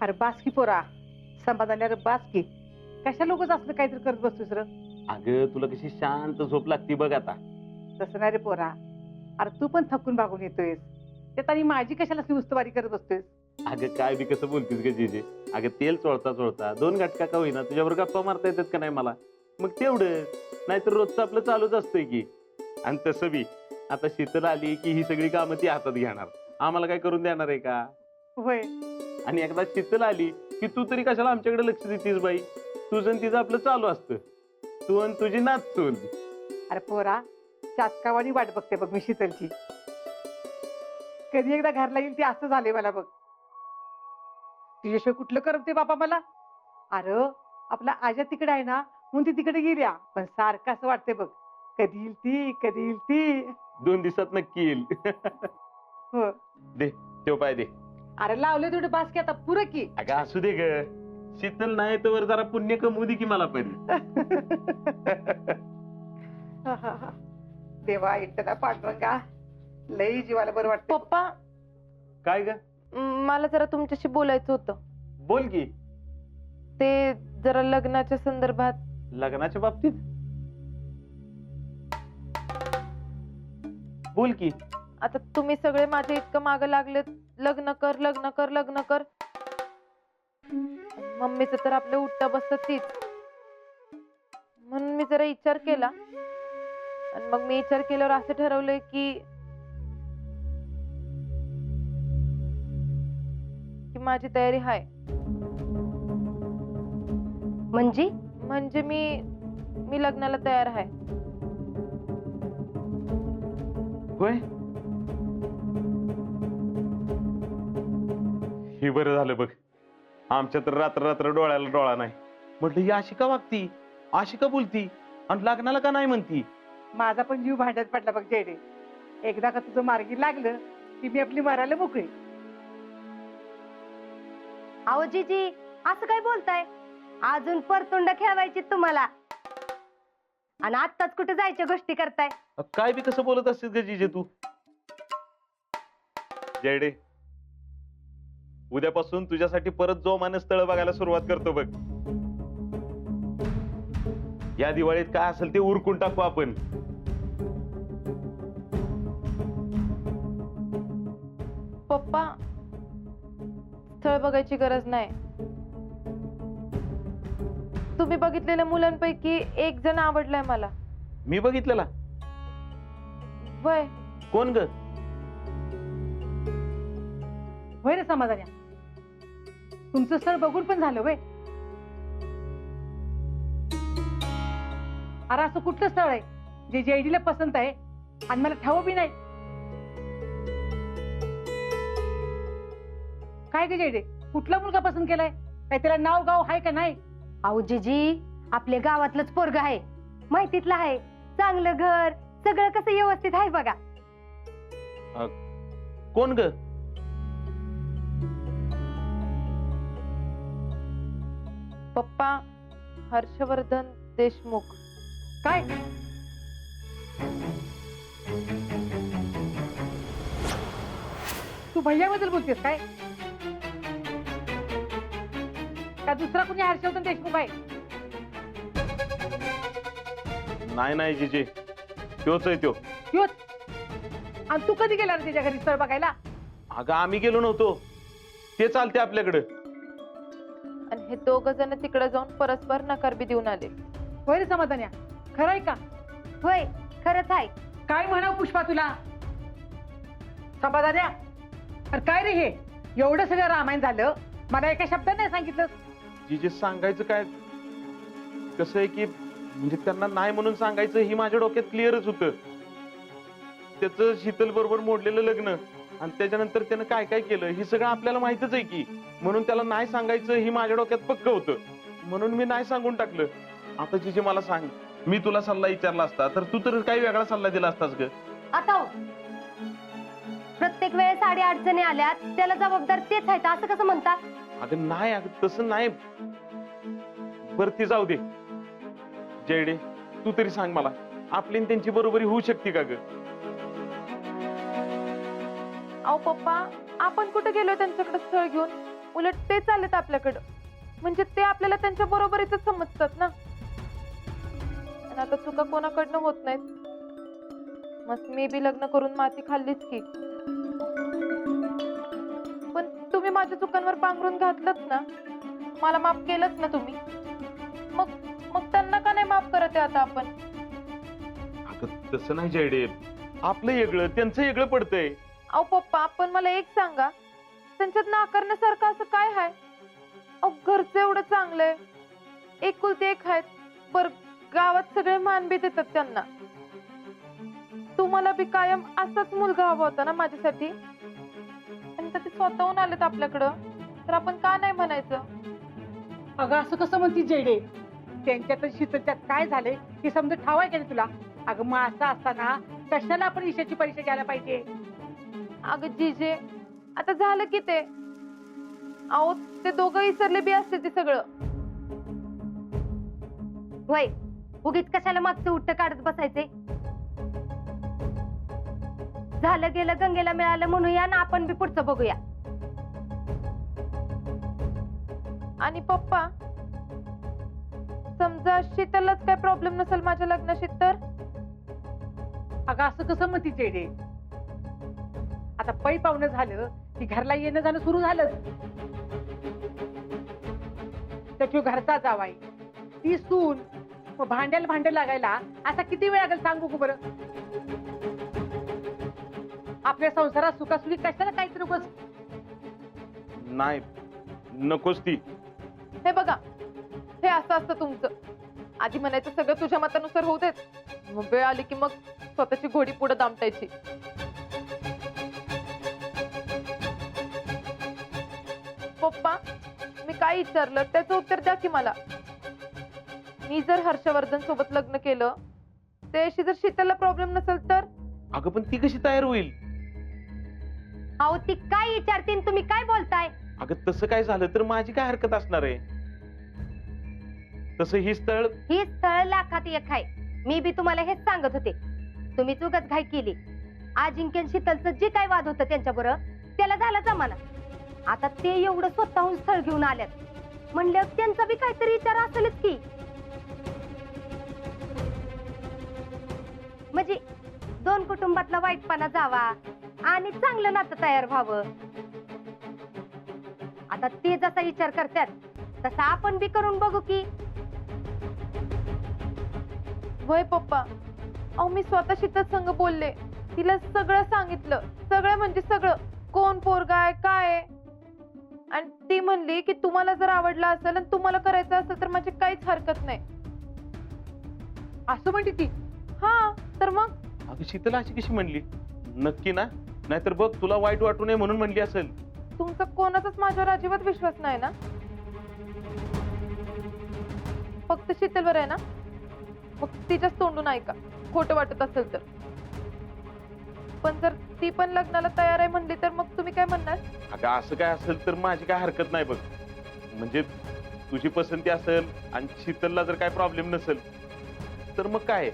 अरे बास की पोरा, समाधानी अरे बास की. कशा लोकच असलं काहीतरी करत बसतोस र. अगं तुला कशी शांत झोप लागती बघ आता. तसं नाही रे पोरा. अरे तू पण थकून भागून येतोयस, त्यात आणि माझी कशाला उस्तवारी करत बसतोयस. अगं काय बी कसं बोलतीस ग जीजे. अगं तेल चोळता चोळता 2 घटका का होईना तुझ्यावर गप्पा मारता येतात का नाही मला. मग तेवढं नाहीतर रोजचं आपलं चालूच असतंय की. आणि तसं बी आता शीतल आली की ही सगळी कामं ती हातात घेणार, आम्हाला काय करून देणार आहे का. होय. आणि एकदा शीतल आली की तू तरी कशाला आमच्याकडे लक्ष देतीस बाई. तुझं आणि तिचं आपलं चालू असतं, तू आणि तुझी नाचून. अरे पोरा, चातकावानी वाट बघते बघ मी शीतलची. कधी एकदा घरला येईल ते असं झाले मला बघ. तुझ्याशिवाय कुठलं करमते बाबा मला. अरे आपला आजा तिकडे आहे ना म्हणून ती तिकडे गेल्या, पण सारखं असं वाटते बघ, कधी येईल ती, कधी येईल ती. 2 दिवसात नक्की येईल. हो. दे तेव पाय दे. अरे लावले थोडे बास की आता पुरं की. अगं असू दे ग, शीतल नाही तर जरा पुण्य कमवू दे की मला पण. देवा इट्टना पांडुरंगा, लई जीवाला बरं वाटतं. पप्पा, काय ग, मला जरा तुमच्याशी बोलायचं होतं. बोल की. ते जरा लग्नाच्या संदर्भात. लग्नाच्या बाबतीत बोल की. आता तुम्ही सगळे माझ्या इतकं मागं लागलेत, लग्न कर लग्न कर लग्न कर. मम्मीचं तर आपलं उठता बसत तीच. म्हणून मी जरा विचार केला, आणि मग मी विचार केल्यावर असं ठरवलंय की माझी तयारी आहे. म्हणजे मी लग्नाला तयार आहे. होय, हे बरं झालं बघ. आमच्या तर रात्र रात्र डोळ्याला डोळा नाही. म्हटलं ही अशी का वागती, अशी का बोलती, आणि लग्नाला का नाही म्हणती. माझा पण जीव भांड्यात पडला बघ जेडे. एकदा का तुझं मार्गी लागलं की मी आपली मरायला मोकळी. अहो जीजी, असं काय बोलताय? अजून परतुंड खेळवायची तुम्हाला, आणि आत्ताच कुठे जायच्या गोष्टी करताय? काय बी कसं बोलत असतेस ग जीजे तू. जयडे, उद्यापासून तुझ्यासाठी परत जोमाने स्थळ बघायला सुरुवात करतो बघ. या दिवाळीत काय असेल ते उरकून टाकू आपण. पप्पा, स्थळ बघायची गरज नाही. तुम्ही बघितलेल्या मुलांपैकी एक जण आवडलाय मला. मी बघितलेला? वय कोण ग? होय रे समाधान्या, तुमचं स्थळ बघून पण झालं वय. अरे असं कुठलं स्थळ आहे जे जेडीला पसंत आहे आणि मला ठाव बी नाही? काय ग जेडे, कुठला मुलगा पसंत केलाय? काय त्याला नाव गाव आहे का नाही? अहो जीजी, आपल्या गावातलंच पोरग आहे, माहितीतलं आहे, चांगलं घर, सगळं कसं व्यवस्थित आहे बघा. कोण ग? पप्पा, हर्षवर्धन देशमुख. काय तू भैयाबद्दल बोलतेस काय? का दुसरा कुणी हर्षवर्धन देशमुख आहे? नाही नाही जीजे, त्योच आहे त्यो. ह्योच? आणि तू कधी गेला रे त्याच्या घरी स्थळ बघायला? अगं आम्ही गेलो नव्हतो, ते चालते आपल्याकडं. आणि हे दोघ जण तिकडे जाऊन परस्पर नकार बी देऊन आले. होय रे समाधान्या, खरं आहे का? होय, खरंच आहे. काय म्हणाव पुष्पा तुला? समाधान्या, अरे काय रे हे एवढं सगळं रामायण झालं, मला एका शब्दात नाही सांगितलं. जीजे सांगायचं काय, कसं आहे की म्हणजे त्यांना नाही म्हणून सांगायचं ही माझ्या डोक्यात क्लिअरच होतं. त्याचं शीतल बरोबर मोडलेलं लग्न आणि त्याच्यानंतर त्यानं काय काय केलं हे सगळं आपल्याला माहितच आहे की. म्हणून त्याला नाही सांगायचं ही माझ्या डोक्यात पक्क होतं, म्हणून मी नाही सांगून टाकलं. आता जीजे मला सांग, मी तुला सल्ला विचारला असता तर तू तर काही वेगळा सल्ला दिला असतास ग. आता हो, प्रत्येक वेळेस साडी अडचणी आल्यात त्याला जबाबदार तेच आहेत असं कसं म्हणता? अगं नाही, अगं तसं नाही. बरं ती जाऊ दे. जयडे, तू तरी सांग मला, आपली आणि त्यांची बरोबरी होऊ शकते का ग? अहो पप्पा, आपण कुठे गेलोय त्यांच्याकडे स्थळ घेऊन? उलट ते चालत आपल्याकडं, म्हणजे ते आपल्याला त्यांच्या बरोबरीच समजतात ना. आणि आता चुका कोणाकडनं होत नाहीत, मग मी बी लग्न करून माती खाल्लीच की. पण तुम्ही माझ्या चुकांवर पांघरून घातलंच ना, मला माफ केलंच ना तुम्ही, मग मग त्यांना का नाही माफ करत आहे आता आपण? अगं तसं नाही जयडे, आपलं वेगळं त्यांचं वेगळं पडतंय. अहो पप्पा, आपण मला एक सांगा, त्यांच्यात नाकारण्यासारखं असं काय आहे? अहो घरचं एवढं चांगलंय, एकुलती एक आहेत, पर गावात सगळे मान बी देतात त्यांना. तुम्हाला बी कायम असाच मुलगा हवा होता ना माझ्यासाठी, आणि तर ते स्वतःहून आलेत आपल्याकडं, तर आपण का नाही म्हणायचं? अगं असं कसं म्हणती जयडे? त्यांच्यात शीतलच्यात काय झाले हे समजा ठावाय का नाही तुला? अगं मग असं असताना कशाला आपण ईशाची परीक्षा घ्यायला पाहिजे? अगं जीजे, आता झालं की ते. अहो ते दोघं विसरले बी असते ते सगळं. होय, उगीच कशाला मागचं उट्ट काढत बसायचे? झालं गेलं गंगेला मिळालं म्हणूया ना, आपण बी पुढचं बघूया. आणि पप्पा, समजा शीतललाच काय प्रॉब्लेम नसेल माझ्या लग्नाशी तर? अगं असं कसं म्हणती जयडे? आता पै पाहुणं झालं की घरला येणं जाणं सुरू झालं. त्याची घरचा जावाई, ती सून, मग भांड्याला भांड लागायला असा किती वेळ लागेल सांगू बघू बरं? आपल्या संसारात सुखासुखी कशाला काहीतरी उगाच. नाही, नकोच ती. हे बघा, हे असं असतं तुमचं. आधी म्हणायचं सगळं तुझ्या मतानुसार होऊ देत, मग वेळ आली की मग स्वतःची घोडी पुढे दामटायची. पप्पा, मी काय विचारलं त्याचं उत्तर द्या की मला. मी जर हर्षवर्धन सोबत लग्न केलं, त्याशी जर शीतलला प्रॉब्लेम नसेल तर? अगं पण ती कशी तयार होईल? अहो ती काय विचारते तुम्ही काय बोलताय? अगं तसं काय झालं तर माझी काय हरकत असणार आहे? तसं ही स्थळ ही स्थळ लाखात एक आहे. मी बी तुम्हाला हेच सांगत होते. तुम्ही चुकत घाई केली. अजिंक्य आणि शीतलचं जे काय वाद होतं त्यांच्या बरोबर, त्याला झाला जमाना. आता ते एवढं स्वतःहून स्थळ घेऊन आल्यात म्हणल्यावर त्यांचा बी काहीतरी विचार असेलच की. म्हणजे दोन कुटुंबातला वाईटपणा जावा आणि चांगलं नातं तयार व्हावं. आता ते जसा विचार करतात तसा आपण बी करून बघू की. वय पप्पा, अहो मी स्वतः शीतल संग बोलले, तिला सगळं सांगितलं, सगळं म्हणजे सगळं, कोण पोरगा आहे काय आहे. आणि ती म्हणली की तुम्हाला जर आवडला असेल आणि तुम्हाला करायचं असेल तर माझी काहीच हरकत नाही. असं म्हणते ती? हा तर मग? अगं शीतल अशी कशी म्हणली? नक्की ना? नाहीतर बघ तुला वाईट वाटू नये म्हणून म्हणली असेल. तुमचा कोणाचाच माझ्यावर अजिबात विश्वास नाही ना? फक्त शीतलवर आहे ना? मग तिच्याच तोंडून ऐका, खोटं वाटत असेल तर. पण जर ती पण लग्नाला तयार आहे म्हणली तर मग तुम्ही काय म्हणणार? अगं असं काय असेल तर माझी काय हरकत नाही बघ. म्हणजे तुझी पसंती असेल आणि शीतलला जर काय प्रॉब्लेम नसेल तर मग काय?